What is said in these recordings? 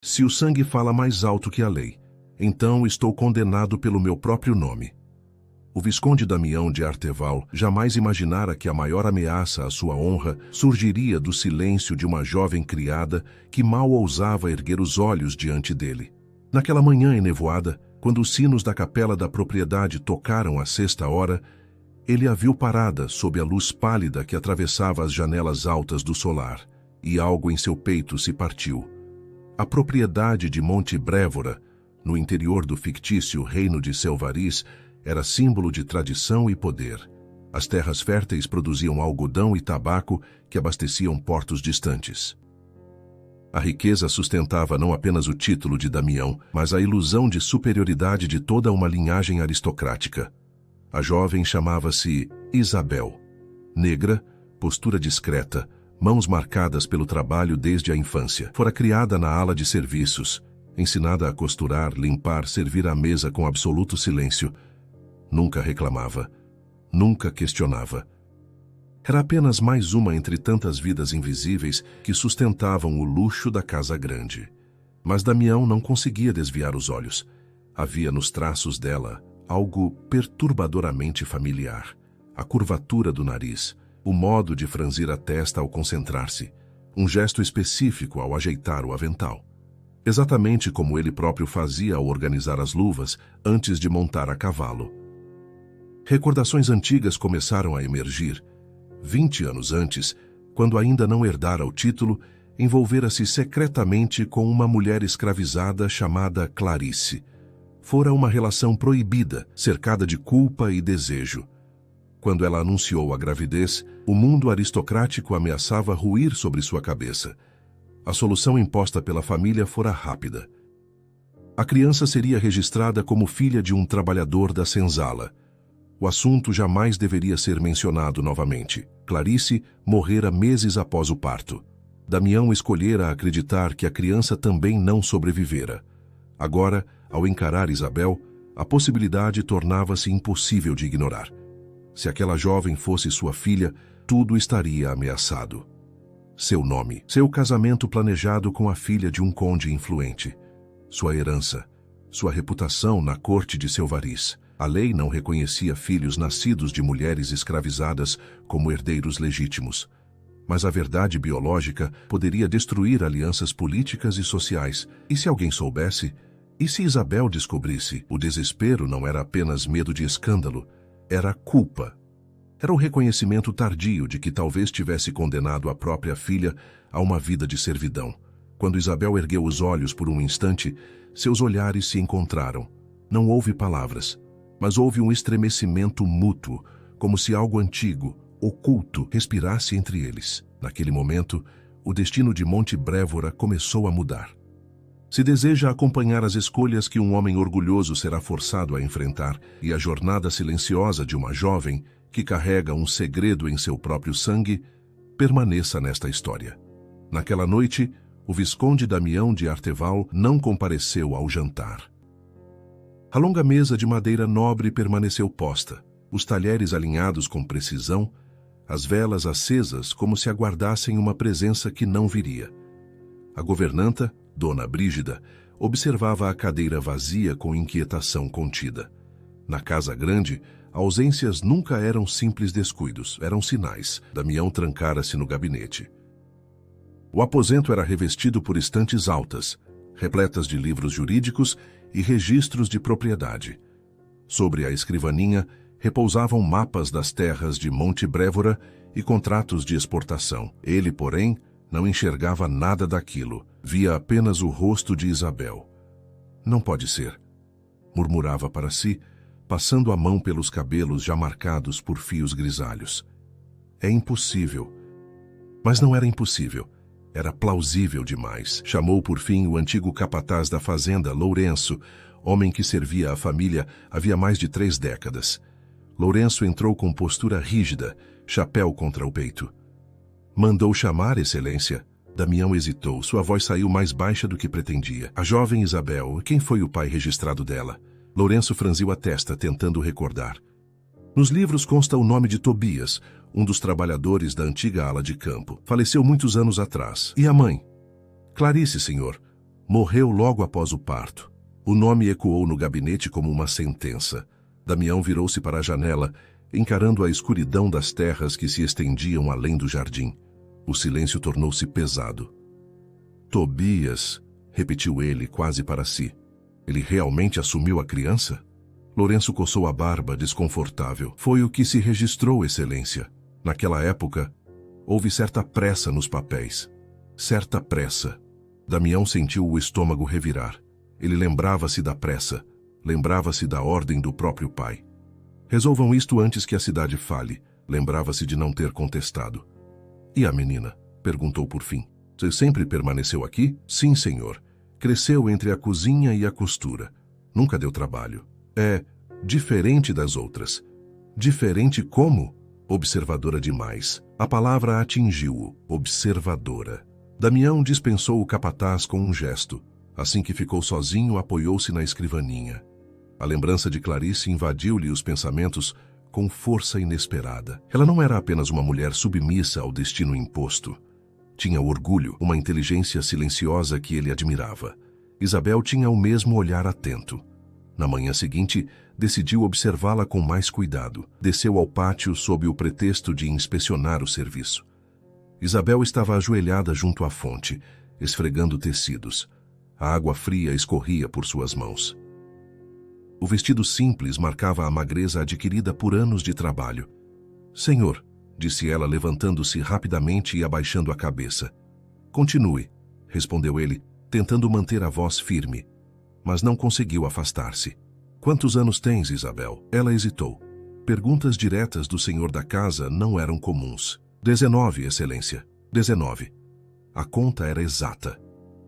Se o sangue fala mais alto que a lei, então estou condenado pelo meu próprio nome. O Visconde Damião de Arteval jamais imaginara que a maior ameaça à sua honra surgiria do silêncio de uma jovem criada que mal ousava erguer os olhos diante dele. Naquela manhã enevoada, quando os sinos da capela da propriedade tocaram a 6ª, ele a viu parada sob a luz pálida que atravessava as janelas altas do solar, e algo em seu peito se partiu. A propriedade de Monte Brévora, no interior do fictício reino de Selvaris, era símbolo de tradição e poder. As terras férteis produziam algodão e tabaco que abasteciam portos distantes. A riqueza sustentava não apenas o título de Damião, mas a ilusão de superioridade de toda uma linhagem aristocrática. A jovem chamava-se Isabel. Negra, postura discreta, mãos marcadas pelo trabalho desde a infância. Fora criada na ala de serviços, ensinada a costurar, limpar, servir à mesa com absoluto silêncio. Nunca reclamava, nunca questionava. Era apenas mais uma entre tantas vidas invisíveis que sustentavam o luxo da casa grande. Mas Damião não conseguia desviar os olhos. Havia nos traços dela algo perturbadoramente familiar. A curvatura do nariz, o modo de franzir a testa ao concentrar-se, um gesto específico ao ajeitar o avental. Exatamente como ele próprio fazia ao organizar as luvas antes de montar a cavalo. Recordações antigas começaram a emergir. 20 anos antes, quando ainda não herdara o título, envolvera-se secretamente com uma mulher escravizada chamada Clarice. Fora uma relação proibida, cercada de culpa e desejo. Quando ela anunciou a gravidez, o mundo aristocrático ameaçava ruir sobre sua cabeça. A solução imposta pela família fora rápida. A criança seria registrada como filha de um trabalhador da senzala. O assunto jamais deveria ser mencionado novamente. Clarice morrera meses após o parto. Damião escolhera acreditar que a criança também não sobrevivera. Agora, ao encarar Isabel, a possibilidade tornava-se impossível de ignorar. Se aquela jovem fosse sua filha, tudo estaria ameaçado. Seu nome, seu casamento planejado com a filha de um conde influente, sua herança, sua reputação na corte de Selvaris. A lei não reconhecia filhos nascidos de mulheres escravizadas como herdeiros legítimos. Mas a verdade biológica poderia destruir alianças políticas e sociais. E se alguém soubesse? E se Isabel descobrisse? O desespero não era apenas medo de escândalo, era culpa. Era o reconhecimento tardio de que talvez tivesse condenado a própria filha a uma vida de servidão. Quando Isabel ergueu os olhos por um instante, seus olhares se encontraram. Não houve palavras, mas houve um estremecimento mútuo, como se algo antigo, oculto, respirasse entre eles. Naquele momento, o destino de Monte Brévora começou a mudar. Se deseja acompanhar as escolhas que um homem orgulhoso será forçado a enfrentar e a jornada silenciosa de uma jovem que carrega um segredo em seu próprio sangue, permaneça nesta história. Naquela noite, o Visconde Damião de Arteval não compareceu ao jantar. A longa mesa de madeira nobre permaneceu posta, os talheres alinhados com precisão, as velas acesas como se aguardassem uma presença que não viria. A governanta, Dona Brígida, observava a cadeira vazia com inquietação contida. Na casa grande, ausências nunca eram simples descuidos, eram sinais. Damião trancara-se no gabinete. O aposento era revestido por estantes altas, repletas de livros jurídicos e registros de propriedade. Sobre a escrivaninha repousavam mapas das terras de Monte Brévora e contratos de exportação. Ele, porém, não enxergava nada daquilo. Via apenas o rosto de Isabel. Não pode ser, murmurava para si, passando a mão pelos cabelos já marcados por fios grisalhos. É impossível. Mas não era impossível. Era plausível demais. Chamou por fim o antigo capataz da fazenda, Lourenço, homem que servia a família havia mais de 3 décadas. Lourenço entrou com postura rígida, chapéu contra o peito. Mandou chamar, Excelência. Damião hesitou. Sua voz saiu mais baixa do que pretendia. A jovem Isabel, quem foi o pai registrado dela? Lourenço franziu a testa, tentando recordar. Nos livros consta o nome de Tobias, um dos trabalhadores da antiga ala de campo. Faleceu muitos anos atrás. E a mãe? Clarice, senhor, Morreu logo após o parto. O nome ecoou no gabinete como uma sentença. Damião virou-se para a janela, encarando a escuridão das terras que se estendiam além do jardim. O silêncio tornou-se pesado. Tobias, repetiu ele quase para si. Ele realmente assumiu a criança? Lourenço coçou a barba, desconfortável. Foi o que se registrou, Excelência. Naquela época, houve certa pressa nos papéis. Certa pressa. Damião sentiu o estômago revirar. Ele lembrava-se da pressa. Lembrava-se da ordem do próprio pai. Resolvam isto antes que a cidade fale. Lembrava-se de não ter contestado. E a menina? Perguntou por fim. Você sempre permaneceu aqui? Sim, senhor. Cresceu entre a cozinha e a costura. Nunca deu trabalho. É diferente das outras. Diferente como? Observadora demais. A palavra atingiu-o. Observadora. Damião dispensou o capataz com um gesto. Assim que ficou sozinho, apoiou-se na escrivaninha. A lembrança de Clarice invadiu-lhe os pensamentos com força inesperada. Ela não era apenas uma mulher submissa ao destino imposto. Tinha orgulho, uma inteligência silenciosa que ele admirava. Isabel tinha o mesmo olhar atento. Na manhã seguinte, decidiu observá-la com mais cuidado. Desceu ao pátio sob o pretexto de inspecionar o serviço. Isabel estava ajoelhada junto à fonte, esfregando tecidos. A água fria escorria por suas mãos. O vestido simples marcava a magreza adquirida por anos de trabalho. Senhor, disse ela, levantando-se rapidamente e abaixando a cabeça. Continue, respondeu ele, tentando manter a voz firme. Mas não conseguiu afastar-se. Quantos anos tens, Isabel? Ela hesitou. Perguntas diretas do senhor da casa não eram comuns. 19, Excelência. 19. A conta era exata.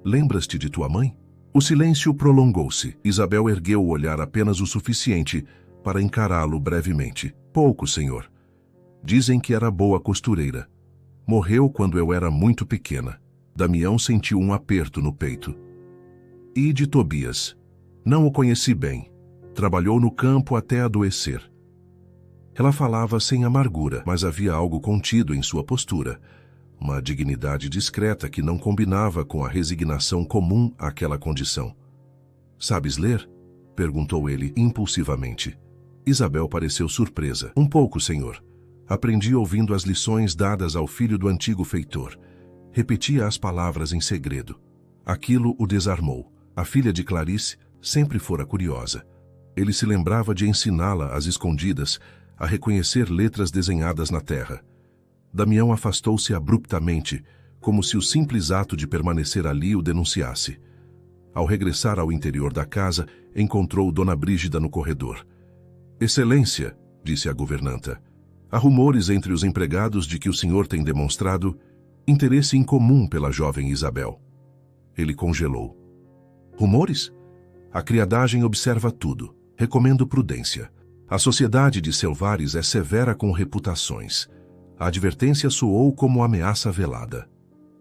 Lembras-te de tua mãe? O silêncio prolongou-se. Isabel ergueu o olhar apenas o suficiente para encará-lo brevemente. Pouco, senhor. Dizem que era boa costureira. Morreu quando eu era muito pequena. Damião sentiu um aperto no peito. E de Tobias? Não o conheci bem. Trabalhou no campo até adoecer. Ela falava sem amargura, mas havia algo contido em sua postura. Uma dignidade discreta que não combinava com a resignação comum àquela condição. Sabes ler? Perguntou ele impulsivamente. Isabel pareceu surpresa. Um pouco, senhor. Aprendi ouvindo as lições dadas ao filho do antigo feitor. Repetia as palavras em segredo. Aquilo o desarmou. A filha de Clarice sempre fora curiosa. Ele se lembrava de ensiná-la às escondidas a reconhecer letras desenhadas na terra. Damião afastou-se abruptamente, como se o simples ato de permanecer ali o denunciasse. Ao regressar ao interior da casa, encontrou Dona Brígida no corredor. Excelência, disse a governanta, há rumores entre os empregados de que o senhor tem demonstrado interesse incomum pela jovem Isabel. Ele congelou. Rumores? A criadagem observa tudo. Recomendo prudência. A sociedade de Selvares é severa com reputações. A advertência soou como ameaça velada.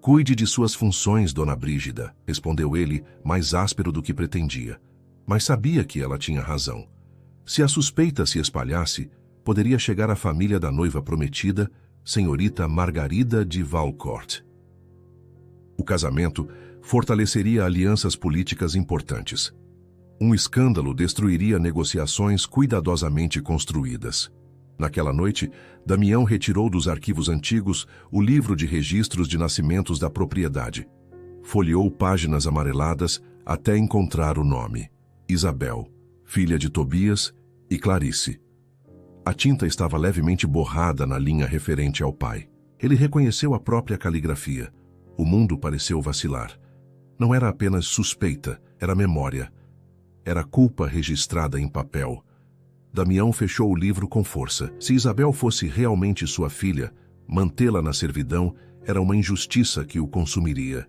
Cuide de suas funções, Dona Brígida, respondeu ele, mais áspero do que pretendia. Mas sabia que ela tinha razão. Se a suspeita se espalhasse, poderia chegar à família da noiva prometida, senhorita Margarida de Valcourt. O casamento fortaleceria alianças políticas importantes. Um escândalo destruiria negociações cuidadosamente construídas. Naquela noite, Damião retirou dos arquivos antigos o livro de registros de nascimentos da propriedade. Folheou páginas amareladas até encontrar o nome. Isabel, filha de Tobias e Clarice. A tinta estava levemente borrada na linha referente ao pai. Ele reconheceu a própria caligrafia. O mundo pareceu vacilar. Não era apenas suspeita, era memória. Era culpa registrada em papel. Damião fechou o livro com força. Se Isabel fosse realmente sua filha, mantê-la na servidão era uma injustiça que o consumiria.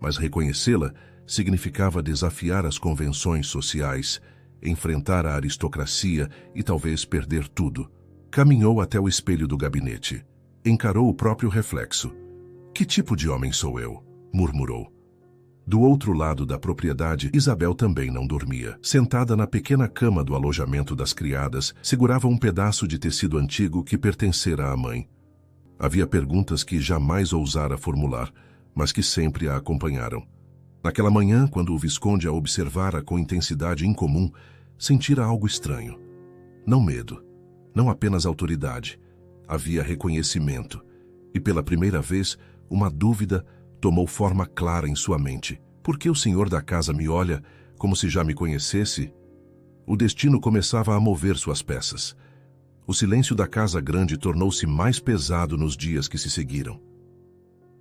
Mas reconhecê-la significava desafiar as convenções sociais, enfrentar a aristocracia e talvez perder tudo. Caminhou até o espelho do gabinete. Encarou o próprio reflexo. Que tipo de homem sou eu? Murmurou. Do outro lado da propriedade, Isabel também não dormia. Sentada na pequena cama do alojamento das criadas, segurava um pedaço de tecido antigo que pertencera à mãe. Havia perguntas que jamais ousara formular, mas que sempre a acompanharam. Naquela manhã, quando o Visconde a observara com intensidade incomum, sentira algo estranho. Não medo, não apenas autoridade. Havia reconhecimento. E pela primeira vez, uma dúvida tomou forma clara em sua mente. Por que o senhor da casa me olha como se já me conhecesse? O destino começava a mover suas peças. O silêncio da casa grande tornou-se mais pesado nos dias que se seguiram.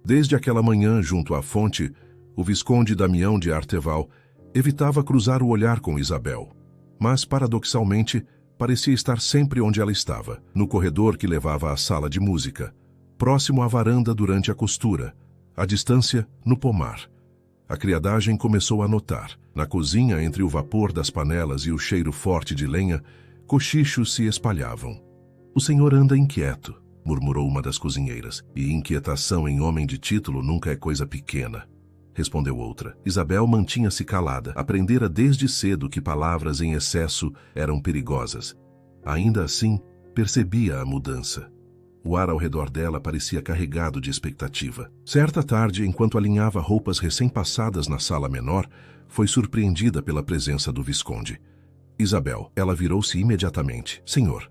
Desde aquela manhã, junto à fonte, o Visconde Damião de Arteval evitava cruzar o olhar com Isabel, mas, paradoxalmente, parecia estar sempre onde ela estava, no corredor que levava à sala de música, próximo à varanda durante a costura, à distância, no pomar. A criadagem começou a notar. Na cozinha, entre o vapor das panelas e o cheiro forte de lenha, cochichos se espalhavam. "O senhor anda inquieto", murmurou uma das cozinheiras. "E inquietação em homem de título nunca é coisa pequena", respondeu outra. Isabel mantinha-se calada. Aprendera desde cedo que palavras em excesso eram perigosas. Ainda assim, percebia a mudança. O ar ao redor dela parecia carregado de expectativa. Certa tarde, enquanto alinhava roupas recém-passadas na sala menor, foi surpreendida pela presença do Visconde. "Isabel", ela virou-se imediatamente. "Senhor."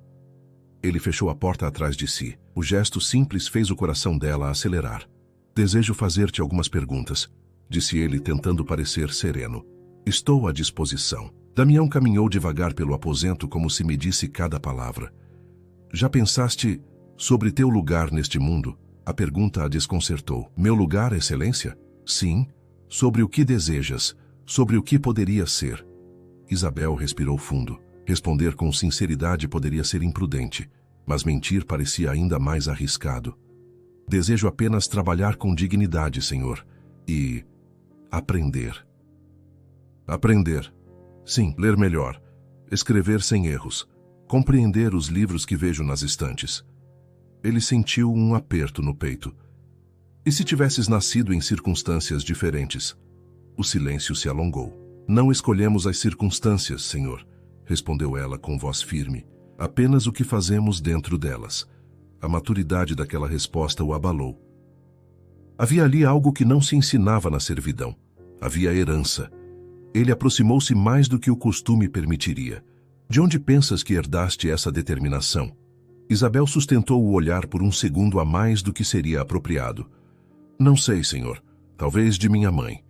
Ele fechou a porta atrás de si. O gesto simples fez o coração dela acelerar. "Desejo fazer-te algumas perguntas", disse ele, tentando parecer sereno. "Estou à disposição." Damião caminhou devagar pelo aposento como se medisse cada palavra. "Já pensaste sobre teu lugar neste mundo?" A pergunta a desconcertou. "Meu lugar, Excelência?" "Sim. Sobre o que desejas? Sobre o que poderia ser?" Isabel respirou fundo. Responder com sinceridade poderia ser imprudente, mas mentir parecia ainda mais arriscado. "Desejo apenas trabalhar com dignidade, senhor, e aprender." "Aprender?" "Sim, ler melhor, escrever sem erros, compreender os livros que vejo nas estantes." Ele sentiu um aperto no peito. "E se tivesses nascido em circunstâncias diferentes?" O silêncio se alongou. "Não escolhemos as circunstâncias, senhor", respondeu ela com voz firme. "Apenas o que fazemos dentro delas." A maturidade daquela resposta o abalou. Havia ali algo que não se ensinava na servidão. Havia herança. Ele aproximou-se mais do que o costume permitiria. "De onde pensas que herdaste essa determinação?" Isabel sustentou o olhar por um segundo a mais do que seria apropriado. "Não sei, senhor. Talvez de minha mãe."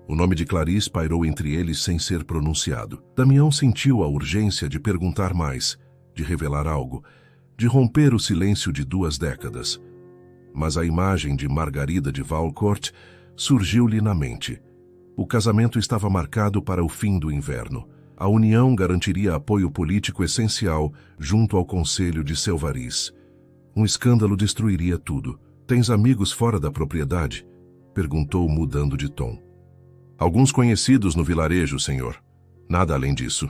O nome de Clarice pairou entre eles sem ser pronunciado. Damião sentiu a urgência de perguntar mais, de revelar algo, de romper o silêncio de 2 décadas. Mas a imagem de Margarida de Valcourt surgiu-lhe na mente. O casamento estava marcado para o fim do inverno. A união garantiria apoio político essencial junto ao Conselho de Selvaris. Um escândalo destruiria tudo. "Tens amigos fora da propriedade?" perguntou, mudando de tom. "Alguns conhecidos no vilarejo, senhor. Nada além disso."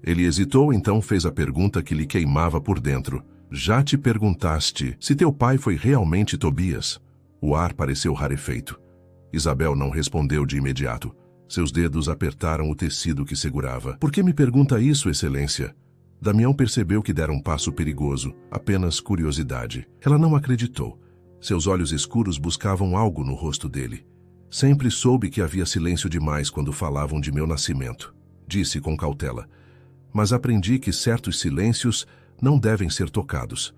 Ele hesitou, então fez a pergunta que lhe queimava por dentro. "Já te perguntaste se teu pai foi realmente Tobias?" O ar pareceu rarefeito. Isabel não respondeu de imediato. Seus dedos apertaram o tecido que segurava. "Por que me pergunta isso, Excelência?" Damião percebeu que dera um passo perigoso, apenas curiosidade. Ela não acreditou. Seus olhos escuros buscavam algo no rosto dele. "Sempre soube que havia silêncio demais quando falavam de meu nascimento", disse com cautela. "Mas aprendi que certos silêncios não devem ser tocados."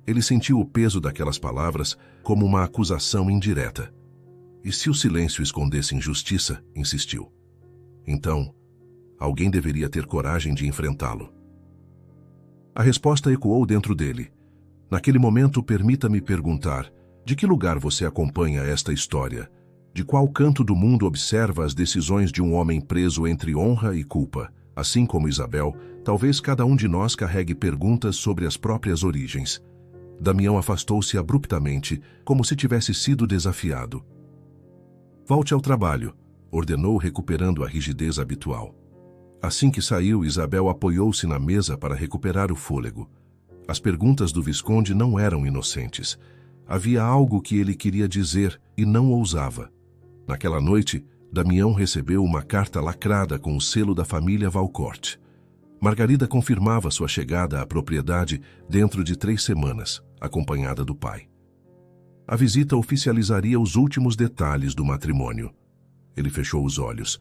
Ele sentiu o peso daquelas palavras como uma acusação indireta. "E se o silêncio escondesse injustiça?" insistiu. "Então, alguém deveria ter coragem de enfrentá-lo." A resposta ecoou dentro dele. "Naquele momento, permita-me perguntar, de que lugar você acompanha esta história? De qual canto do mundo observa as decisões de um homem preso entre honra e culpa? Assim como Isabel, talvez cada um de nós carregue perguntas sobre as próprias origens." Damião afastou-se abruptamente, como se tivesse sido desafiado. "Volte ao trabalho", ordenou, recuperando a rigidez habitual. Assim que saiu, Isabel apoiou-se na mesa para recuperar o fôlego. As perguntas do Visconde não eram inocentes. Havia algo que ele queria dizer e não ousava. Naquela noite, Damião recebeu uma carta lacrada com o selo da família Valcourt. Margarida confirmava sua chegada à propriedade dentro de 3 semanas, acompanhada do pai. A visita oficializaria os últimos detalhes do matrimônio. Ele fechou os olhos.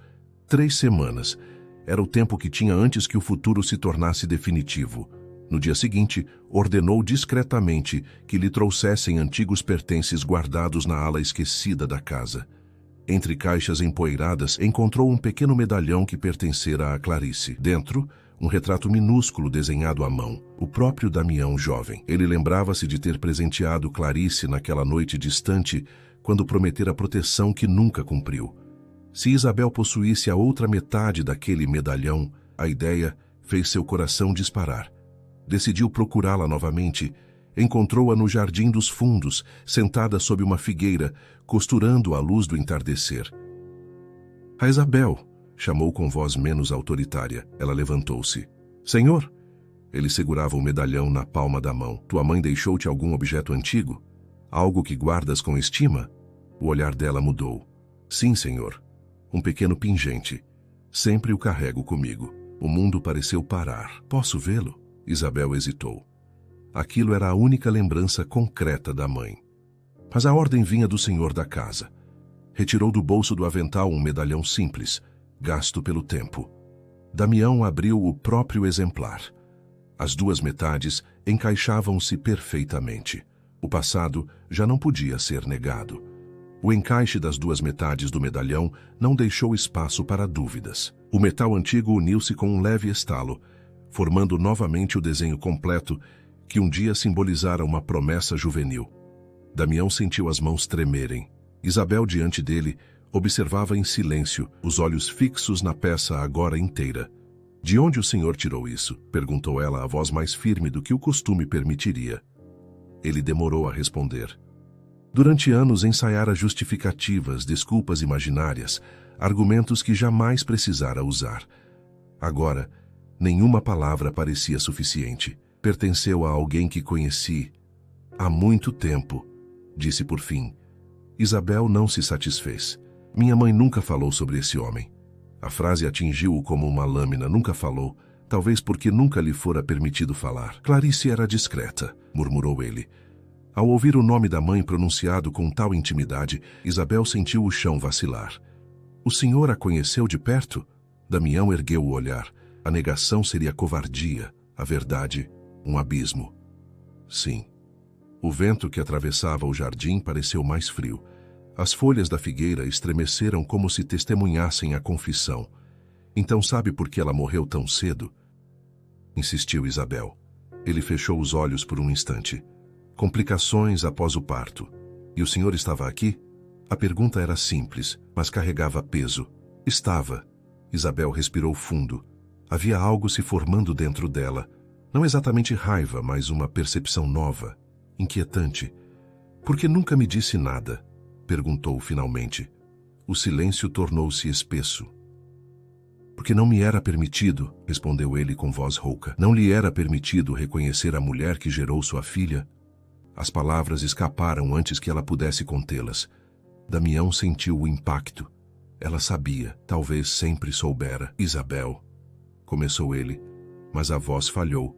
3 semanas. Era o tempo que tinha antes que o futuro se tornasse definitivo. No dia seguinte, ordenou discretamente que lhe trouxessem antigos pertences guardados na ala esquecida da casa. Entre caixas empoeiradas, encontrou um pequeno medalhão que pertencera a Clarice. Dentro, um retrato minúsculo desenhado à mão, o próprio Damião jovem. Ele lembrava-se de ter presenteado Clarice naquela noite distante, quando prometera proteção que nunca cumpriu. Se Isabel possuísse a outra metade daquele medalhão, a ideia fez seu coração disparar. Decidiu procurá-la novamente. Encontrou-a no jardim dos fundos, sentada sob uma figueira, costurando à luz do entardecer. A Isabel, chamou com voz menos autoritária. Ela levantou-se. Senhor? Ele segurava o medalhão na palma da mão. Tua mãe deixou-te algum objeto antigo? Algo que guardas com estima? O olhar dela mudou. Sim, senhor. Um pequeno pingente. Sempre o carrego comigo. O mundo pareceu parar. Posso vê-lo? Isabel hesitou. Aquilo era a única lembrança concreta da mãe. Mas a ordem vinha do senhor da casa. Retirou do bolso do avental um medalhão simples, gasto pelo tempo. Damião abriu o próprio exemplar. As 2 metades encaixavam-se perfeitamente. O passado já não podia ser negado. O encaixe das 2 metades do medalhão não deixou espaço para dúvidas. O metal antigo uniu-se com um leve estalo, formando novamente o desenho completo que um dia simbolizara uma promessa juvenil. Damião sentiu as mãos tremerem. Isabel, diante dele, observava em silêncio, os olhos fixos na peça agora inteira. De onde o senhor tirou isso? Perguntou ela, a voz mais firme do que o costume permitiria. Ele demorou a responder. Durante anos ensaiara justificativas, desculpas imaginárias, argumentos que jamais precisara usar. Agora, nenhuma palavra parecia suficiente. Pertenceu a alguém que conheci há muito tempo, disse por fim. Isabel não se satisfez. Minha mãe nunca falou sobre esse homem. A frase atingiu-o como uma lâmina. Nunca falou, talvez porque nunca lhe fora permitido falar. Clarice era discreta, murmurou ele. Ao ouvir o nome da mãe pronunciado com tal intimidade, Isabel sentiu o chão vacilar. O senhor a conheceu de perto? Damião ergueu o olhar. A negação seria covardia, a verdade, um abismo. Sim. O vento que atravessava o jardim pareceu mais frio. As folhas da figueira estremeceram como se testemunhassem a confissão. Então sabe por que ela morreu tão cedo? Insistiu Isabel. Ele fechou os olhos por um instante. Complicações após o parto. E o senhor estava aqui? A pergunta era simples, mas carregava peso. Estava. Isabel respirou fundo. Havia algo se formando dentro dela. Não exatamente raiva, mas uma percepção nova, inquietante. Por que nunca me disse nada? Perguntou finalmente. O silêncio tornou-se espesso. Porque não me era permitido, respondeu ele com voz rouca. Não lhe era permitido reconhecer a mulher que gerou sua filha? As palavras escaparam antes que ela pudesse contê-las. Damião sentiu o impacto. Ela sabia, talvez sempre soubera. Isabel, começou ele, mas a voz falhou.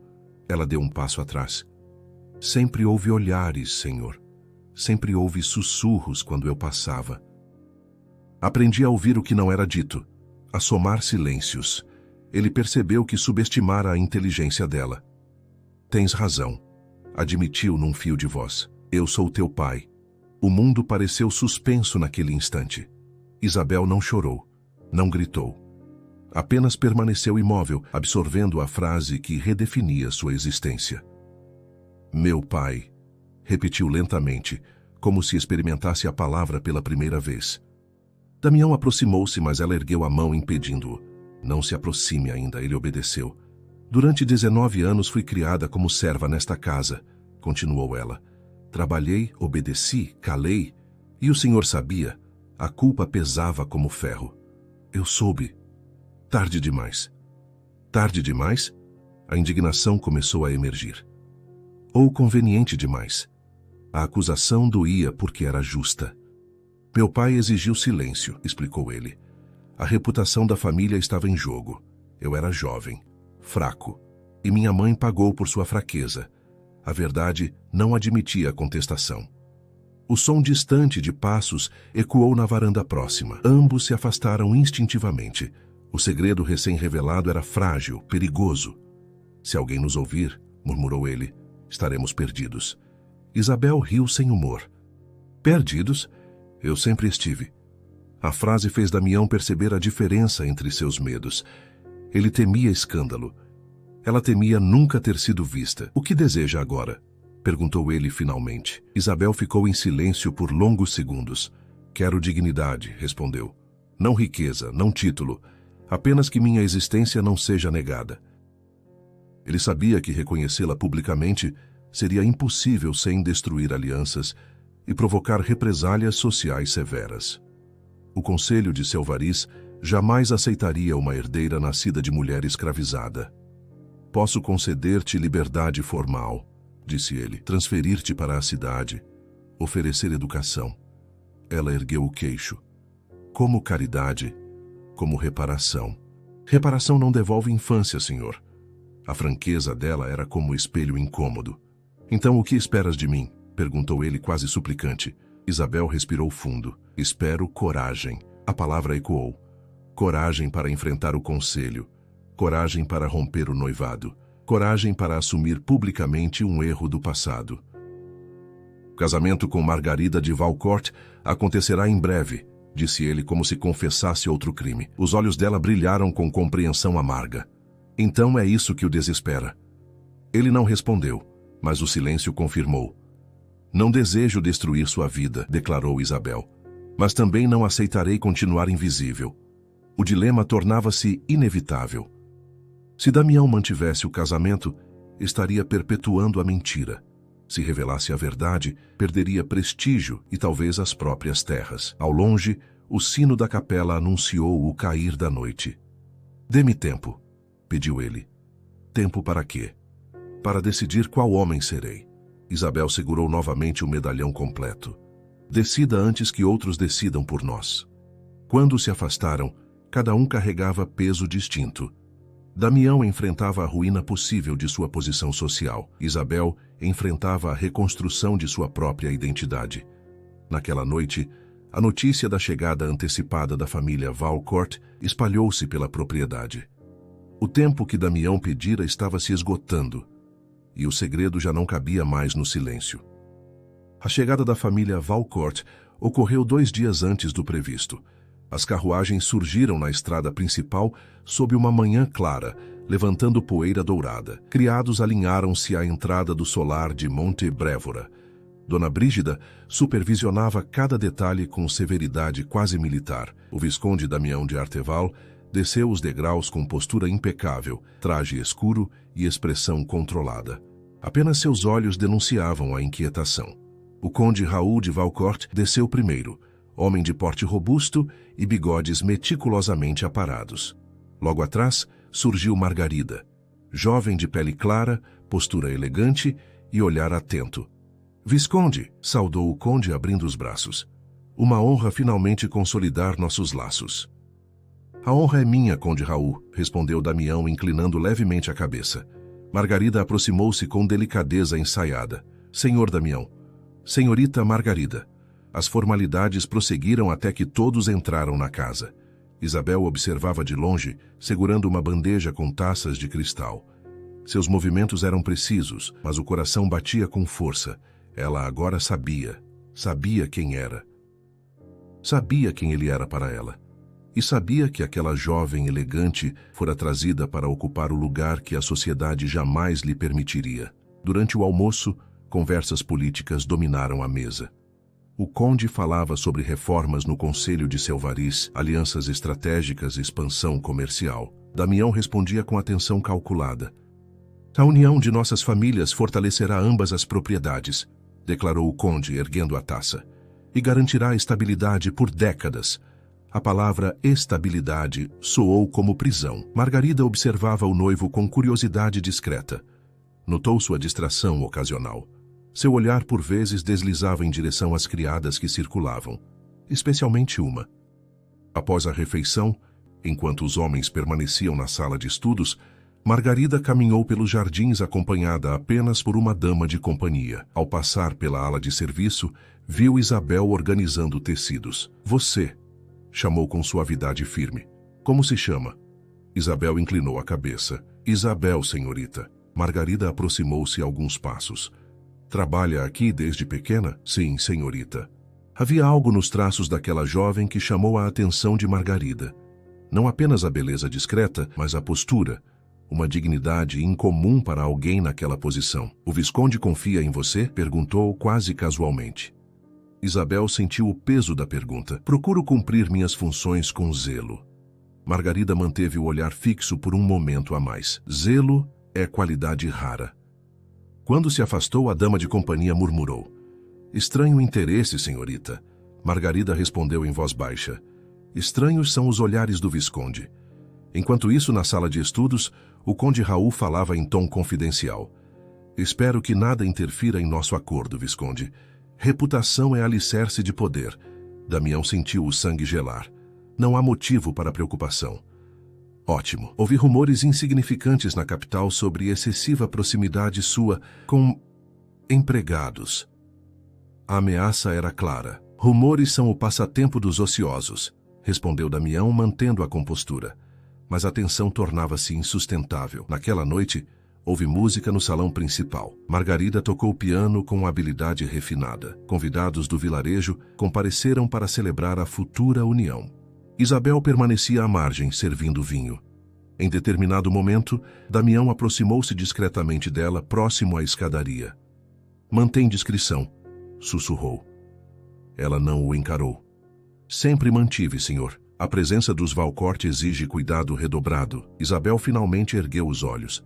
Ela deu um passo atrás. Sempre houve olhares, senhor. Sempre houve sussurros quando eu passava. Aprendi a ouvir o que não era dito, a somar silêncios. Ele percebeu que subestimara a inteligência dela. Tens razão, admitiu num fio de voz. Eu sou teu pai. O mundo pareceu suspenso naquele instante. Isabel não chorou, não gritou. Apenas permaneceu imóvel, absorvendo a frase que redefinia sua existência. Meu pai, repetiu lentamente, como se experimentasse a palavra pela primeira vez. Damião aproximou-se, mas ela ergueu a mão impedindo-o. Não se aproxime ainda, ele obedeceu. Durante 19 anos fui criada como serva nesta casa, continuou ela. Trabalhei, obedeci, calei, e o senhor sabia, a culpa pesava como ferro. Eu soube. Tarde demais. Tarde demais? A indignação começou a emergir. Ou conveniente demais. A acusação doía porque era justa. Meu pai exigiu silêncio, explicou ele. A reputação da família estava em jogo. Eu era jovem, fraco, e minha mãe pagou por sua fraqueza. A verdade não admitia contestação. O som distante de passos ecoou na varanda próxima. Ambos se afastaram instintivamente. O segredo recém-revelado era frágil, perigoso. Se alguém nos ouvir, murmurou ele, estaremos perdidos. Isabel riu sem humor. Perdidos? Eu sempre estive. A frase fez Damião perceber a diferença entre seus medos. Ele temia escândalo. Ela temia nunca ter sido vista. O que deseja agora? Perguntou ele finalmente. Isabel ficou em silêncio por longos segundos. Quero dignidade, respondeu. Não riqueza, não título. Apenas que minha existência não seja negada. Ele sabia que reconhecê-la publicamente seria impossível sem destruir alianças e provocar represálias sociais severas. O conselho de Selvariz jamais aceitaria uma herdeira nascida de mulher escravizada. Posso conceder-te liberdade formal, disse ele, transferir-te para a cidade, oferecer educação. Ela ergueu o queixo. Como caridade, como reparação. Reparação não devolve infância, senhor. A franqueza dela era como espelho incômodo. Então o que esperas de mim? Perguntou ele quase suplicante. Isabel respirou fundo. Espero coragem. A palavra ecoou. Coragem para enfrentar o conselho. Coragem para romper o noivado. Coragem para assumir publicamente um erro do passado. O casamento com Margarida de Valcourt acontecerá em breve, disse ele como se confessasse outro crime. Os olhos dela brilharam com compreensão amarga. Então é isso que o desespera. Ele não respondeu, mas o silêncio confirmou. Não desejo destruir sua vida, declarou Isabel, mas também não aceitarei continuar invisível. O dilema tornava-se inevitável. Se Damião mantivesse o casamento, estaria perpetuando a mentira. Se revelasse a verdade, perderia prestígio e talvez as próprias terras. Ao longe, o sino da capela anunciou o cair da noite. Dê-me tempo, pediu ele. Tempo para quê? Para decidir qual homem serei. Isabel segurou novamente o medalhão completo. Decida antes que outros decidam por nós. Quando se afastaram, cada um carregava peso distinto. Damião enfrentava a ruína possível de sua posição social. Isabel enfrentava a reconstrução de sua própria identidade. Naquela noite, a notícia da chegada antecipada da família Valcourt espalhou-se pela propriedade. O tempo que Damião pedira estava se esgotando, e o segredo já não cabia mais no silêncio. A chegada da família Valcourt ocorreu 2 dias antes do previsto. As carruagens surgiram na estrada principal sob uma manhã clara, levantando poeira dourada. Criados alinharam-se à entrada do solar de Monte Brévora. Dona Brígida supervisionava cada detalhe com severidade quase militar. O Visconde Damião de Arteval desceu os degraus com postura impecável, traje escuro e expressão controlada. Apenas seus olhos denunciavam a inquietação. O conde Raul de Valcourt desceu primeiro, homem de porte robusto e bigodes meticulosamente aparados. Logo atrás, surgiu Margarida, jovem de pele clara, postura elegante e olhar atento. Visconde, saudou o conde abrindo os braços. Uma honra finalmente consolidar nossos laços. A honra é minha, conde Raul, respondeu Damião, inclinando levemente a cabeça. Margarida aproximou-se com delicadeza ensaiada. Senhor Damião, senhorita Margarida. As formalidades prosseguiram até que todos entraram na casa. Isabel observava de longe, segurando uma bandeja com taças de cristal. Seus movimentos eram precisos, mas o coração batia com força. Ela agora sabia quem era. Sabia quem ele era para ela. E sabia que aquela jovem elegante fora trazida para ocupar o lugar que a sociedade jamais lhe permitiria. Durante o almoço, conversas políticas dominaram a mesa. O conde falava sobre reformas no Conselho de Selvariz, alianças estratégicas e expansão comercial. Damião respondia com atenção calculada. A união de nossas famílias fortalecerá ambas as propriedades, declarou o conde, erguendo a taça, e garantirá estabilidade por décadas. A palavra estabilidade soou como prisão. Margarida observava o noivo com curiosidade discreta. Notou sua distração ocasional. Seu olhar por vezes deslizava em direção às criadas que circulavam, especialmente uma. Após a refeição, enquanto os homens permaneciam na sala de estudos, Margarida caminhou pelos jardins acompanhada apenas por uma dama de companhia. Ao passar pela ala de serviço, viu Isabel organizando tecidos. Você, chamou com suavidade firme. Como se chama? Isabel inclinou a cabeça. Isabel, senhorita. Margarida aproximou-se alguns passos. Trabalha aqui desde pequena? Sim, senhorita. Havia algo nos traços daquela jovem que chamou a atenção de Margarida. Não apenas a beleza discreta, mas a postura. Uma dignidade incomum para alguém naquela posição. O Visconde confia em você? Perguntou quase casualmente. Isabel sentiu o peso da pergunta. Procuro cumprir minhas funções com zelo. Margarida manteve o olhar fixo por um momento a mais. Zelo é qualidade rara. Quando se afastou, a dama de companhia murmurou. Estranho interesse, senhorita. Margarida respondeu em voz baixa. Estranhos são os olhares do Visconde. Enquanto isso, na sala de estudos, o Conde Raul falava em tom confidencial. Espero que nada interfira em nosso acordo, Visconde. Reputação é alicerce de poder. Damião sentiu o sangue gelar. Não há motivo para preocupação. Ótimo. Ouvi rumores insignificantes na capital sobre excessiva proximidade sua com empregados. A ameaça era clara. Rumores são o passatempo dos ociosos, respondeu Damião, mantendo a compostura. Mas a tensão tornava-se insustentável. Naquela noite, houve música no salão principal. Margarida tocou piano com habilidade refinada. Convidados do vilarejo compareceram para celebrar a futura união. Isabel permanecia à margem, servindo vinho. Em determinado momento, Damião aproximou-se discretamente dela, próximo à escadaria. Mantém discrição, sussurrou. Ela não o encarou. Sempre mantive, senhor. A presença dos Valcourt exige cuidado redobrado. Isabel finalmente ergueu os olhos.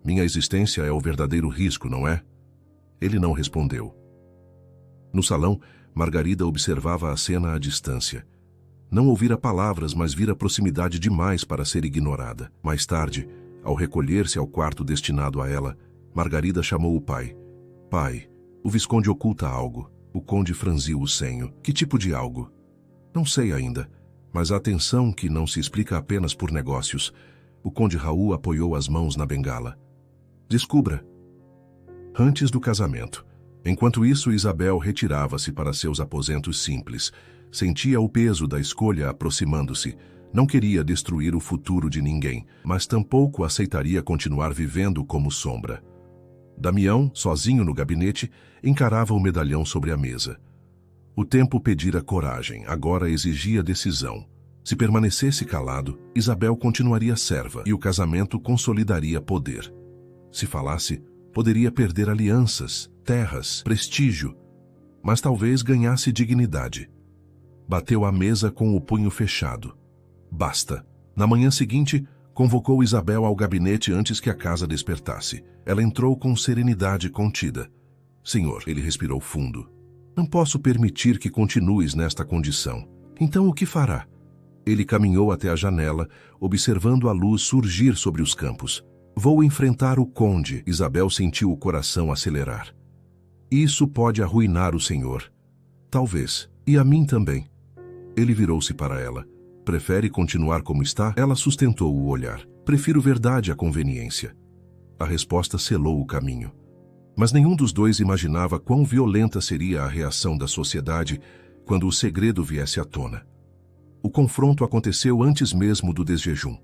Minha existência é o verdadeiro risco, não é? Ele não respondeu. No salão, Margarida observava a cena à distância. Não ouvira palavras, mas vira proximidade demais para ser ignorada. Mais tarde, ao recolher-se ao quarto destinado a ela, Margarida chamou o pai. Pai, o Visconde oculta algo. O conde franziu o senho. Que tipo de algo? Não sei ainda, mas a atenção que não se explica apenas por negócios. O Conde Raul apoiou as mãos na bengala. Descubra. Antes do casamento. Enquanto isso, Isabel retirava-se para seus aposentos simples. Sentia o peso da escolha aproximando-se. Não queria destruir o futuro de ninguém, mas tampouco aceitaria continuar vivendo como sombra. Damião, sozinho no gabinete, encarava o medalhão sobre a mesa. O tempo pedira coragem, agora exigia decisão. Se permanecesse calado, Isabel continuaria serva e o casamento consolidaria poder. Se falasse, poderia perder alianças, terras, prestígio, mas talvez ganhasse dignidade. Bateu à mesa com o punho fechado. Basta. Na manhã seguinte, convocou Isabel ao gabinete antes que a casa despertasse. Ela entrou com serenidade contida. Senhor, ele respirou fundo. Não posso permitir que continues nesta condição. Então o que fará? Ele caminhou até a janela, observando a luz surgir sobre os campos. Vou enfrentar o conde. Isabel sentiu o coração acelerar. Isso pode arruinar o senhor. Talvez. E a mim também. Ele virou-se para ela. Prefere continuar como está? Ela sustentou o olhar. Prefiro verdade à conveniência. A resposta selou o caminho. Mas nenhum dos dois imaginava quão violenta seria a reação da sociedade quando o segredo viesse à tona. O confronto aconteceu antes mesmo do desjejum.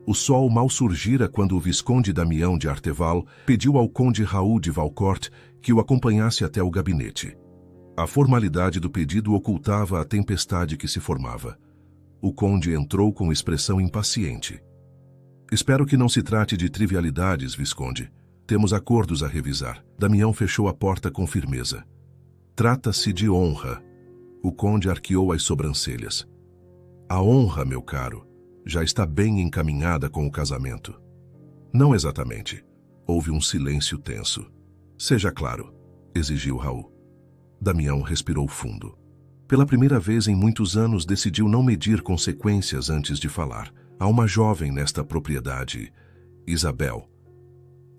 O sol mal surgira quando o Visconde Damião de Arteval pediu ao Conde Raul de Valcourt que o acompanhasse até o gabinete. A formalidade do pedido ocultava a tempestade que se formava. O conde entrou com expressão impaciente. Espero que não se trate de trivialidades, Visconde. Temos acordos a revisar. Damião fechou a porta com firmeza. Trata-se de honra. O conde arqueou as sobrancelhas. A honra, meu caro, já está bem encaminhada com o casamento. Não exatamente. Houve um silêncio tenso. Seja claro, exigiu Raul. Damião respirou fundo. Pela primeira vez em muitos anos decidiu não medir consequências antes de falar. Há uma jovem nesta propriedade, Isabel.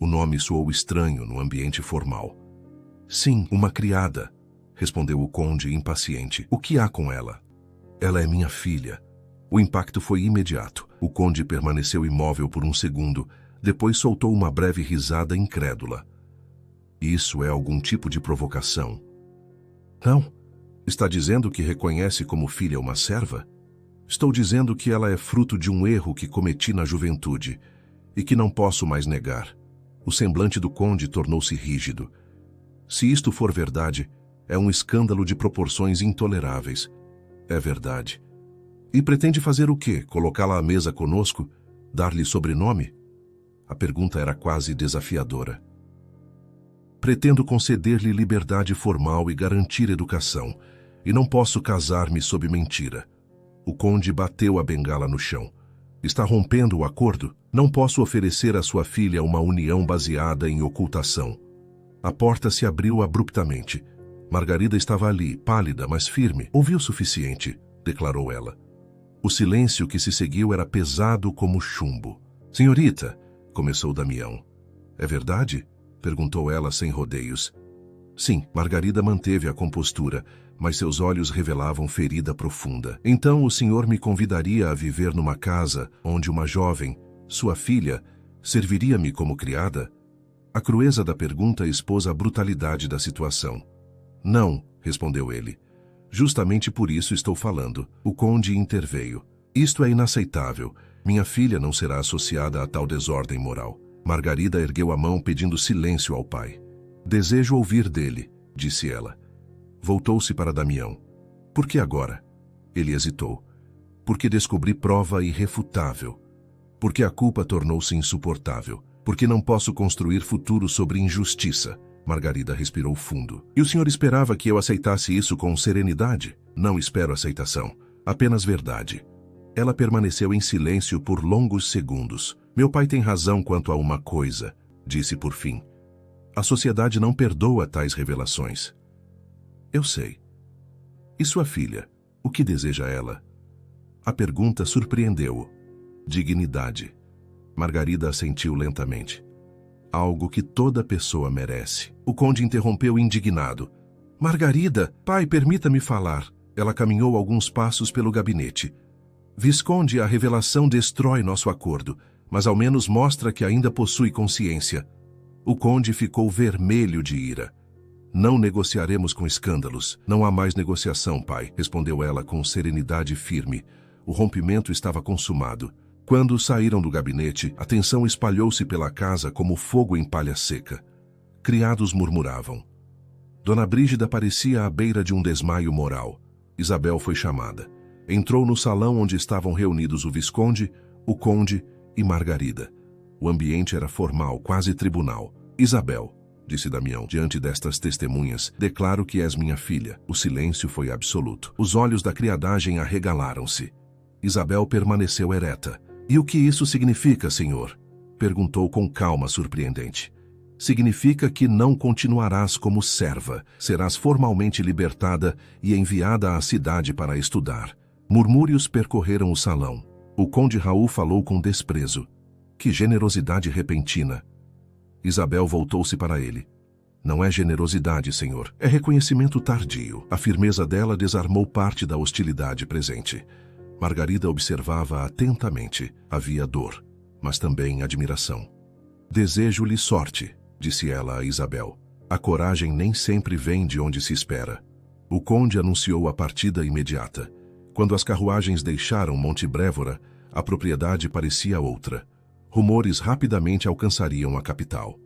O nome soou estranho no ambiente formal. Sim, uma criada, respondeu o conde impaciente. O que há com ela? Ela é minha filha. O impacto foi imediato. O conde permaneceu imóvel por um segundo, Depois soltou uma breve risada incrédula. Isso é algum tipo de provocação? Não. Está dizendo que reconhece como filha uma serva? Estou dizendo que ela é fruto de um erro que cometi na juventude e que não posso mais negar. O semblante do conde tornou-se rígido. Se isto for verdade, é um escândalo de proporções intoleráveis. É verdade. E pretende fazer o quê? Colocá-la à mesa conosco? Dar-lhe sobrenome? A pergunta era quase desafiadora. Pretendo conceder-lhe liberdade formal e garantir educação, e não posso casar-me sob mentira. O conde bateu a bengala no chão. Está rompendo o acordo? Não posso oferecer à sua filha uma união baseada em ocultação. A porta se abriu abruptamente. Margarida estava ali, pálida, mas firme. Ouvi o suficiente, declarou ela. O silêncio que se seguiu era pesado como chumbo. Senhorita, começou Damião. É verdade? Perguntou ela sem rodeios. Sim, Margarida manteve a compostura, mas seus olhos revelavam ferida profunda. Então o senhor me convidaria a viver numa casa onde uma jovem, sua filha, serviria-me como criada? A crueza da pergunta expôs a brutalidade da situação. Não, respondeu ele. Justamente por isso estou falando. O conde interveio. Isto é inaceitável. Minha filha não será associada a tal desordem moral. Margarida ergueu a mão pedindo silêncio ao pai. Desejo ouvir dele, disse ela. Voltou-se para Damião. Por que agora? Ele hesitou. Porque descobri prova irrefutável. Porque a culpa tornou-se insuportável. Porque não posso construir futuro sobre injustiça. Margarida respirou fundo. E o senhor esperava que eu aceitasse isso com serenidade? Não espero aceitação. Apenas verdade. Ela permaneceu em silêncio por longos segundos. Meu pai tem razão quanto a uma coisa, disse por fim. A sociedade não perdoa tais revelações. Eu sei. E sua filha? O que deseja ela? A pergunta surpreendeu-o. Dignidade. Margarida assentiu lentamente. Algo que toda pessoa merece. O conde interrompeu indignado. Margarida, pai, permita-me falar. Ela caminhou alguns passos pelo gabinete. Visconde, a revelação destrói nosso acordo, mas ao menos mostra que ainda possui consciência. O conde ficou vermelho de ira. Não negociaremos com escândalos. Não há mais negociação, pai, respondeu ela com serenidade firme. O rompimento estava consumado. Quando saíram do gabinete, a tensão espalhou-se pela casa como fogo em palha seca. Criados murmuravam. Dona Brígida parecia à beira de um desmaio moral. Isabel foi chamada. Entrou no salão onde estavam reunidos o Visconde, o Conde e Margarida. O ambiente era formal, quase tribunal. Isabel, disse Damião, diante destas testemunhas, declaro que és minha filha. O silêncio foi absoluto. Os olhos da criadagem arregalaram-se. Isabel permaneceu ereta. E o que isso significa, senhor? Perguntou com calma surpreendente. Significa que não continuarás como serva. Serás formalmente libertada e enviada à cidade para estudar. Murmúrios percorreram o salão. O conde Raul falou com desprezo. Que generosidade repentina. Isabel voltou-se para ele. Não é generosidade, senhor. É reconhecimento tardio. A firmeza dela desarmou parte da hostilidade presente. Margarida observava atentamente. Havia dor, mas também admiração. Desejo-lhe sorte, disse ela a Isabel. A coragem nem sempre vem de onde se espera. O conde anunciou a partida imediata. Quando as carruagens deixaram Monte Brévora, a propriedade parecia outra. Rumores rapidamente alcançariam a capital.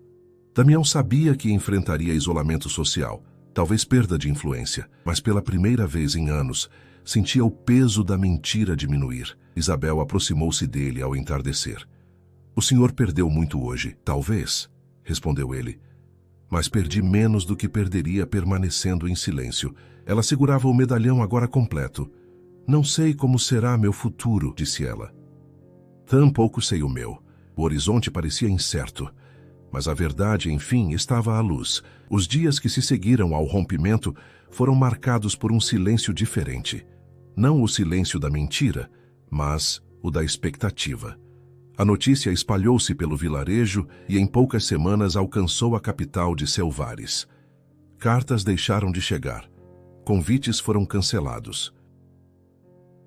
Damião sabia que enfrentaria isolamento social, talvez perda de influência, mas pela primeira vez em anos, sentia o peso da mentira diminuir. Isabel aproximou-se dele ao entardecer. O senhor perdeu muito hoje, talvez, respondeu ele. Mas perdi menos do que perderia permanecendo em silêncio. Ela segurava o medalhão agora completo. Não sei como será meu futuro, disse ela. Tampouco sei o meu. O horizonte parecia incerto. Mas a verdade, enfim, estava à luz. Os dias que se seguiram ao rompimento foram marcados por um silêncio diferente. Não o silêncio da mentira, mas o da expectativa. A notícia espalhou-se pelo vilarejo e em poucas semanas alcançou a capital de Selvares. Cartas deixaram de chegar. Convites foram cancelados.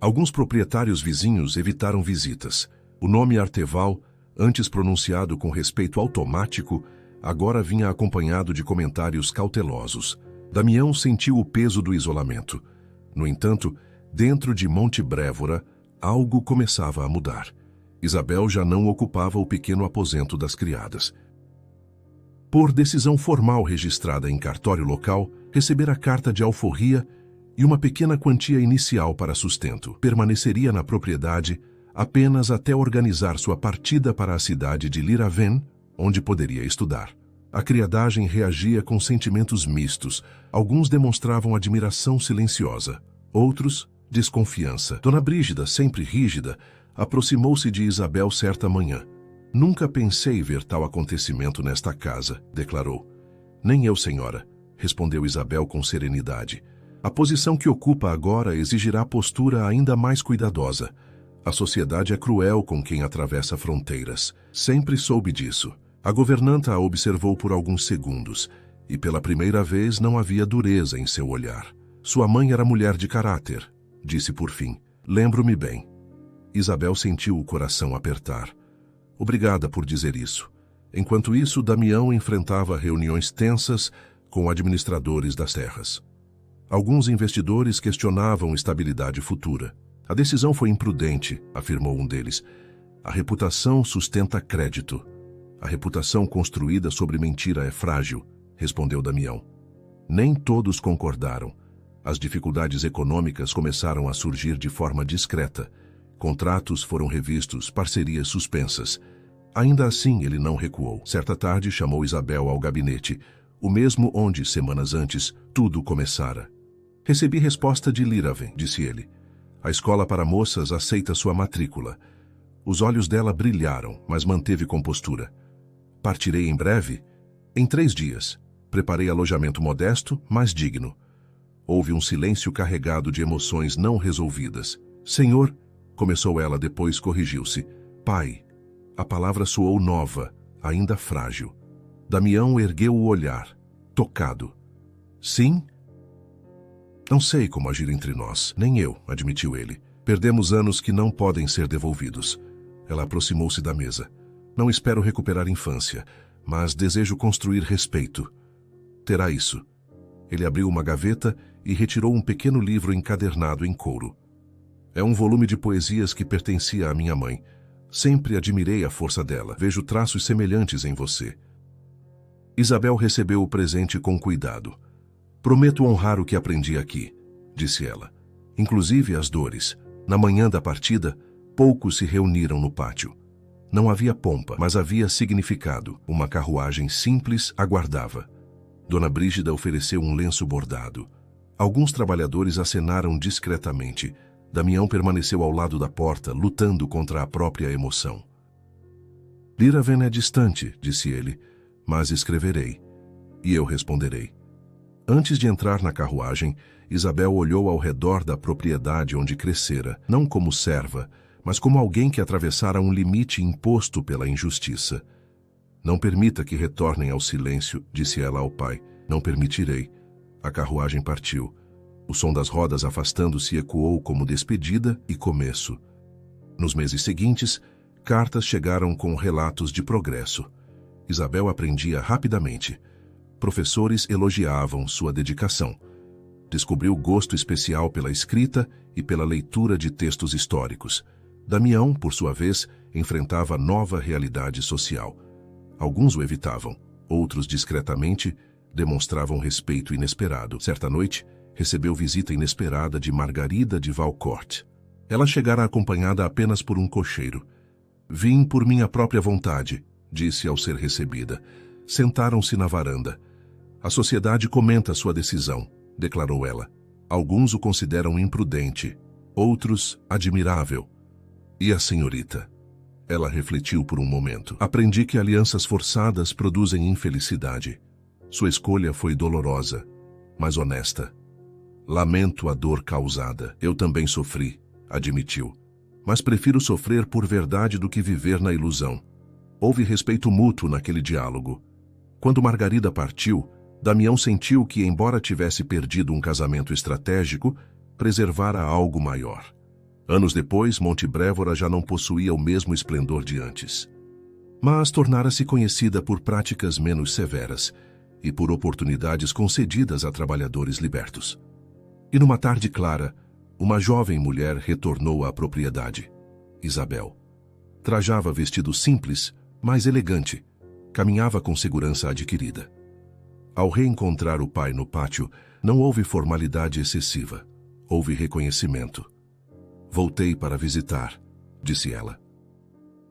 Alguns proprietários vizinhos evitaram visitas. O nome Arteval antes pronunciado com respeito automático, agora vinha acompanhado de comentários cautelosos. Damião sentiu o peso do isolamento. No entanto, dentro de Monte Brévora, algo começava a mudar. Isabel já não ocupava o pequeno aposento das criadas. Por decisão formal registrada em cartório local, recebera carta de alforria e uma pequena quantia inicial para sustento. Permaneceria na propriedade apenas até organizar sua partida para a cidade de Liraven, onde poderia estudar. A criadagem reagia com sentimentos mistos. Alguns demonstravam admiração silenciosa, outros, desconfiança. Dona Brígida, sempre rígida, aproximou-se de Isabel certa manhã. Nunca pensei ver tal acontecimento nesta casa, declarou. Nem eu, senhora, respondeu Isabel com serenidade. A posição que ocupa agora exigirá postura ainda mais cuidadosa. A sociedade é cruel com quem atravessa fronteiras. Sempre soube disso. A governanta a observou por alguns segundos, e pela primeira vez não havia dureza em seu olhar. Sua mãe era mulher de caráter, disse por fim. Lembro-me bem. Isabel sentiu o coração apertar. Obrigada por dizer isso. Enquanto isso, Damião enfrentava reuniões tensas com administradores das terras. Alguns investidores questionavam estabilidade futura. A decisão foi imprudente, afirmou um deles. A reputação sustenta crédito. A reputação construída sobre mentira é frágil, respondeu Damião. Nem todos concordaram. As dificuldades econômicas começaram a surgir de forma discreta. Contratos foram revistos, parcerias suspensas. Ainda assim, ele não recuou. Certa tarde, chamou Isabel ao gabinete, o mesmo onde, semanas antes, tudo começara. Recebi resposta de Liraven, disse ele. A escola para moças aceita sua matrícula. Os olhos dela brilharam, mas manteve compostura. Partirei em breve? Em 3 dias. Preparei alojamento modesto, mas digno. Houve um silêncio carregado de emoções não resolvidas. Senhor, começou ela, depois corrigiu-se. Pai. A palavra soou nova, ainda frágil. Damião ergueu o olhar, tocado. Sim? Não sei como agir entre nós, nem eu, admitiu ele. Perdemos anos que não podem ser devolvidos. Ela aproximou-se da mesa. Não espero recuperar infância, mas desejo construir respeito. Terá isso. Ele abriu uma gaveta e retirou um pequeno livro encadernado em couro. É um volume de poesias que pertencia à minha mãe. Sempre admirei a força dela. Vejo traços semelhantes em você. Isabel recebeu o presente com cuidado. Prometo honrar o que aprendi aqui, disse ela. Inclusive as dores. Na manhã da partida, poucos se reuniram no pátio. Não havia pompa, mas havia significado. Uma carruagem simples aguardava. Dona Brígida ofereceu um lenço bordado. Alguns trabalhadores acenaram discretamente. Damião permaneceu ao lado da porta, lutando contra a própria emoção. Liraven é distante, disse ele, mas escreverei. E eu responderei. Antes de entrar na carruagem, Isabel olhou ao redor da propriedade onde crescera, não como serva, mas como alguém que atravessara um limite imposto pela injustiça. Não permita que retornem ao silêncio, disse ela ao pai. Não permitirei. A carruagem partiu. O som das rodas afastando-se ecoou como despedida e começo. Nos meses seguintes, cartas chegaram com relatos de progresso. Isabel aprendia rapidamente. Professores elogiavam sua dedicação. Descobriu gosto especial pela escrita e pela leitura de textos históricos. Damião, por sua vez, enfrentava nova realidade social. Alguns o evitavam, outros discretamente demonstravam respeito inesperado. Certa noite, recebeu visita inesperada de Margarida de Valcourt. Ela chegara acompanhada apenas por um cocheiro. Vim por minha própria vontade, disse ao ser recebida. Sentaram-se na varanda. A sociedade comenta sua decisão, declarou ela. Alguns o consideram imprudente, outros admirável. E a senhorita? Ela refletiu por um momento. Aprendi que alianças forçadas produzem infelicidade. Sua escolha foi dolorosa, mas honesta. Lamento a dor causada. Eu também sofri, admitiu. Mas prefiro sofrer por verdade do que viver na ilusão. Houve respeito mútuo naquele diálogo. Quando Margarida partiu, Damião sentiu que, embora tivesse perdido um casamento estratégico, preservara algo maior. Anos depois, Monte Brévora já não possuía o mesmo esplendor de antes. mas tornara-se conhecida por práticas menos severas e por oportunidades concedidas a trabalhadores libertos. E numa tarde clara, uma jovem mulher retornou à propriedade, Isabel. Trajava vestido simples, mas elegante. Caminhava com segurança adquirida. Ao reencontrar o pai no pátio, não houve formalidade excessiva. Houve reconhecimento. Voltei para visitar, disse ela.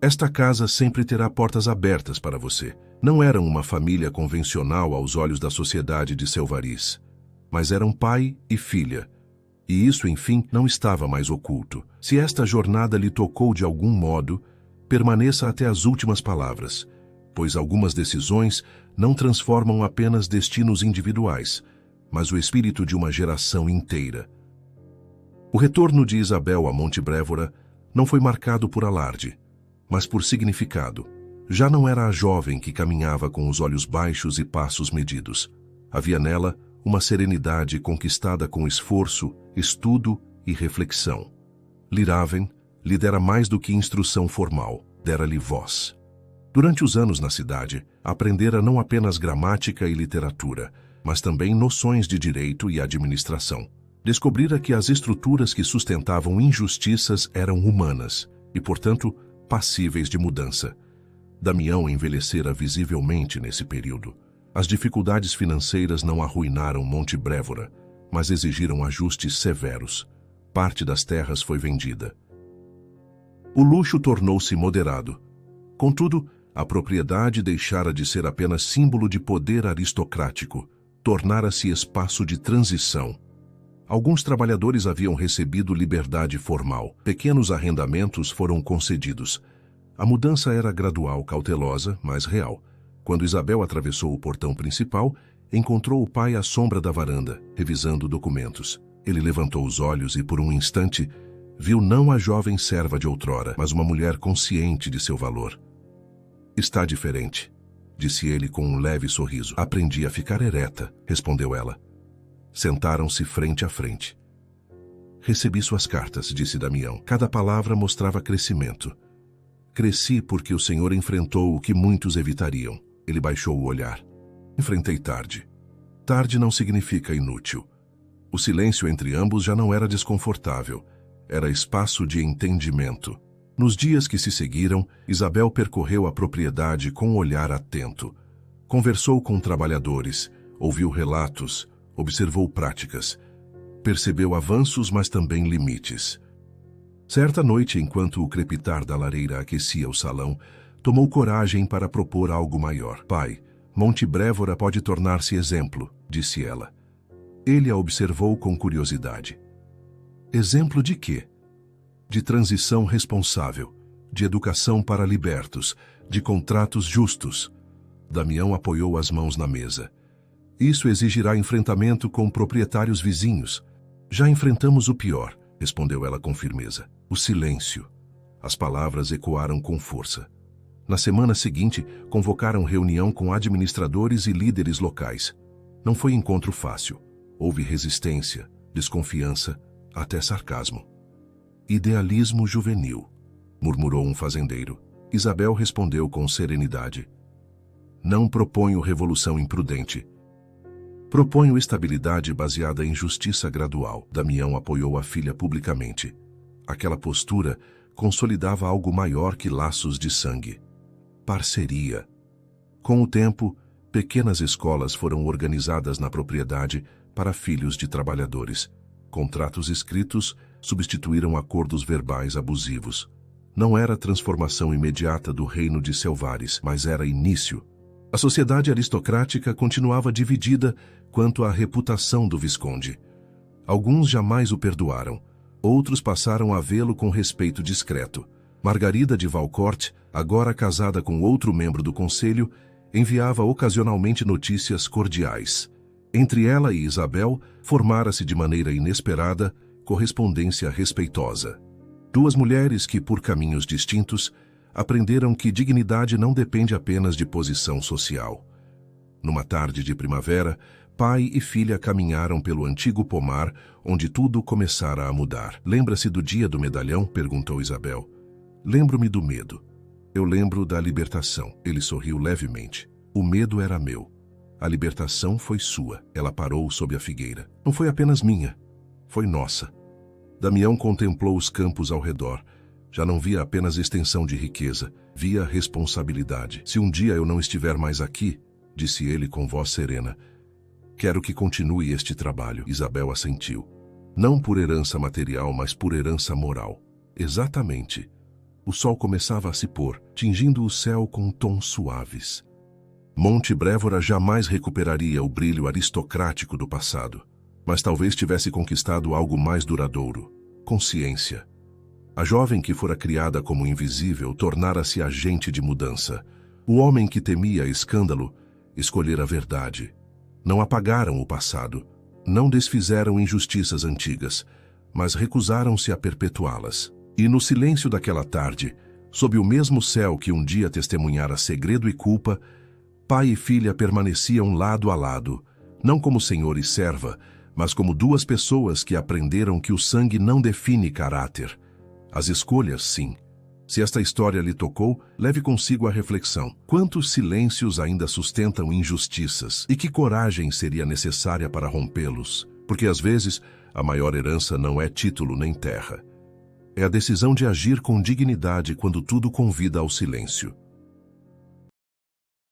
Esta casa sempre terá portas abertas para você. Não eram uma família convencional aos olhos da sociedade de Selvaris, mas eram pai e filha. E isso, enfim, não estava mais oculto. Se esta jornada lhe tocou de algum modo, permaneça até as últimas palavras, pois algumas decisões não transformam apenas destinos individuais, mas o espírito de uma geração inteira. O retorno de Isabel a Monte Brévora não foi marcado por alarde, mas por significado. Já não era a jovem que caminhava com os olhos baixos e passos medidos. Havia nela uma serenidade conquistada com esforço, estudo e reflexão. Liraven lhe dera mais do que instrução formal, dera-lhe voz. Durante os anos na cidade, aprendera não apenas gramática e literatura, mas também noções de direito e administração. Descobrira que as estruturas que sustentavam injustiças eram humanas e, portanto, passíveis de mudança. Damião envelhecera visivelmente nesse período. As dificuldades financeiras não arruinaram Monte Brévora, mas exigiram ajustes severos. Parte das terras foi vendida. O luxo tornou-se moderado. Contudo, a propriedade deixara de ser apenas símbolo de poder aristocrático, tornara-se espaço de transição. Alguns trabalhadores haviam recebido liberdade formal. Pequenos arrendamentos foram concedidos. A mudança era gradual, cautelosa, mas real. Quando Isabel atravessou o portão principal, encontrou o pai à sombra da varanda, revisando documentos. Ele levantou os olhos e, por um instante, viu não a jovem serva de outrora, mas uma mulher consciente de seu valor. Está diferente, disse ele com um leve sorriso. Aprendi a ficar ereta, respondeu ela. Sentaram-se frente a frente. Recebi suas cartas, disse Damião. Cada palavra mostrava crescimento. Cresci porque o senhor enfrentou o que muitos evitariam. Ele baixou o olhar. Enfrentei tarde. Tarde não significa inútil. O silêncio entre ambos já não era desconfortável. Era espaço de entendimento. Nos dias que se seguiram, Isabel percorreu a propriedade com um olhar atento. Conversou com trabalhadores, ouviu relatos, observou práticas. Percebeu avanços, mas também limites. Certa noite, enquanto o crepitar da lareira aquecia o salão, tomou coragem para propor algo maior. Pai, Monte Brévora pode tornar-se exemplo, disse ela. Ele a observou com curiosidade. Exemplo de quê? De transição responsável, de educação para libertos, de contratos justos. Damião apoiou as mãos na mesa. Isso exigirá enfrentamento com proprietários vizinhos. Já enfrentamos o pior, respondeu ela com firmeza. O silêncio. As palavras ecoaram com força. Na semana seguinte, convocaram reunião com administradores e líderes locais. Não foi encontro fácil. Houve resistência, desconfiança, até sarcasmo. Idealismo juvenil, murmurou um fazendeiro. Isabel respondeu com serenidade. Não proponho revolução imprudente. Proponho estabilidade baseada em justiça gradual. Damião apoiou a filha publicamente. Aquela postura consolidava algo maior que laços de sangue. Parceria. Com o tempo, pequenas escolas foram organizadas na propriedade para filhos de trabalhadores. Contratos escritos substituíram acordos verbais abusivos. Não era transformação imediata do reino de Selvaris, mas era início. A sociedade aristocrática continuava dividida quanto à reputação do Visconde. Alguns jamais o perdoaram. Outros passaram a vê-lo com respeito discreto. Margarida de Valcourt, agora casada com outro membro do conselho, enviava ocasionalmente notícias cordiais. Entre ela e Isabel, formara-se de maneira inesperada correspondência respeitosa. Duas mulheres que, por caminhos distintos, aprenderam que dignidade não depende apenas de posição social. Numa tarde de primavera, pai e filha caminharam pelo antigo pomar, onde tudo começara a mudar. Lembra-se do dia do medalhão? Perguntou Isabel. Lembro-me do medo. Eu lembro da libertação. Ele sorriu levemente. O medo era meu. A libertação foi sua. Ela parou sob a figueira. Não foi apenas minha. Foi nossa. Damião contemplou os campos ao redor. Já não via apenas extensão de riqueza. Via responsabilidade. Se um dia eu não estiver mais aqui, disse ele com voz serena, quero que continue este trabalho. Isabel assentiu. Não por herança material, mas por herança moral. Exatamente. O sol começava a se pôr, tingindo o céu com tons suaves. Monte Brévora jamais recuperaria o brilho aristocrático do passado, mas talvez tivesse conquistado algo mais duradouro: consciência. A jovem que fora criada como invisível tornara-se agente de mudança. O homem que temia escândalo escolhera a verdade. Não apagaram o passado, não desfizeram injustiças antigas, mas recusaram-se a perpetuá-las. E no silêncio daquela tarde, sob o mesmo céu que um dia testemunhara segredo e culpa, pai e filha permaneciam lado a lado, não como senhor e serva, mas como duas pessoas que aprenderam que o sangue não define caráter. As escolhas, sim. Se esta história lhe tocou, leve consigo a reflexão. Quantos silêncios ainda sustentam injustiças? E que coragem seria necessária para rompê-los? Porque às vezes, a maior herança não é título nem terra. É a decisão de agir com dignidade quando tudo convida ao silêncio.